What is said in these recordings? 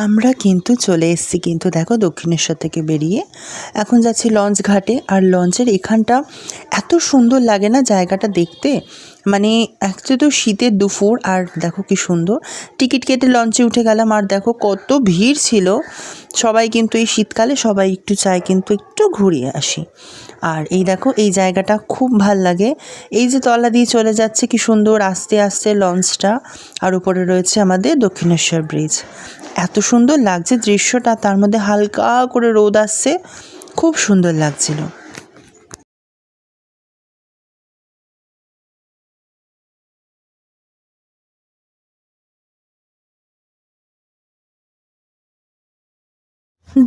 আমরা কিন্তু চলে এসেছি কিন্তু দেখো দক্ষিণেশ্বর থেকে বেরিয়ে এখন যাচ্ছি লঞ্চ ঘাটে। আর লঞ্চের এখানটা এত সুন্দর লাগে না জায়গাটা দেখতে, মানে একটু তো শীতের দুপুর আর দেখো কি সুন্দর। টিকিট কেটে লঞ্চে উঠে গেলাম আর দেখো কত ভিড় ছিল। সবাই কিন্তু এই শীতকালে সবাই একটু চায় কিন্তু একটু ঘুরিয়ে আসি। আর এই দেখো এই জায়গাটা খুব ভাল লাগে, এই যে তলা দিয়ে চলে যাচ্ছে কি সুন্দর আস্তে আস্তে লঞ্চটা। আর উপরে রয়েছে আমাদের দক্ষিণেশ্বর ব্রিজ। এত সুন্দর লাগছে দৃশ্যটা, তার মধ্যে হালকা করে রোদ আসছে, খুব সুন্দর লাগছিল।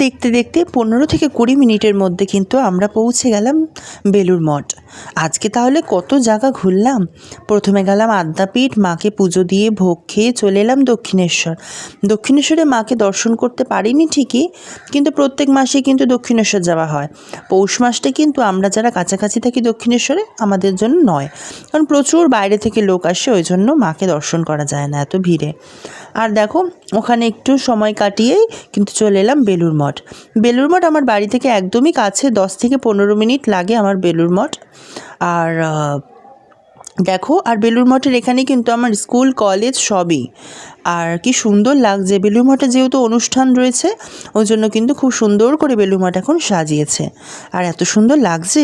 দেখতে দেখতে 15 থেকে 20 মিনিটের মধ্যে কিন্তু আমরা পৌঁছে গেলাম বেলুড় মঠ। আজকে তাহলে কত জায়গা ঘুরলাম। প্রথমে গেলাম আদ্যাপীঠ, মাকে পুজো দিয়ে ভোগ খেয়ে চলে এলাম দক্ষিণেশ্বর। দক্ষিণেশ্বরে মাকে দর্শন করতে পারিনি ঠিকই, কিন্তু প্রত্যেক মাসে কিন্তু দক্ষিণেশ্বর যাওয়া হয়। পৌষ মাসটা কিন্তু আমরা যারা কাছাকাছি থাকি দক্ষিণেশ্বরে আমাদের জন্য নয়, কারণ প্রচুর বাইরে থেকে লোক আসে, ওই জন্য মাকে দর্শন করা যায় না এত ভিড়ে। আর দেখো ওখানে একটু সময় কাটিয়েই কিন্তু চলে এলাম বেলুড় মঠ। বেলুড় মঠ আমার বাড়ি থেকে একদমই কাছে, 10 থেকে 15 মিনিট লাগে আমার বেলুড় মঠ। আর দেখো আর বেলুড় মঠের এখানে কিন্তু আমার স্কুল কলেজ সবই। আর কি সুন্দর লাগছে, বেলুড় মঠে যেহেতু অনুষ্ঠান রয়েছে ওই জন্য কিন্তু খুব সুন্দর করে বেলুড় মঠ এখন সাজিয়েছে, আর এত সুন্দর লাগছে।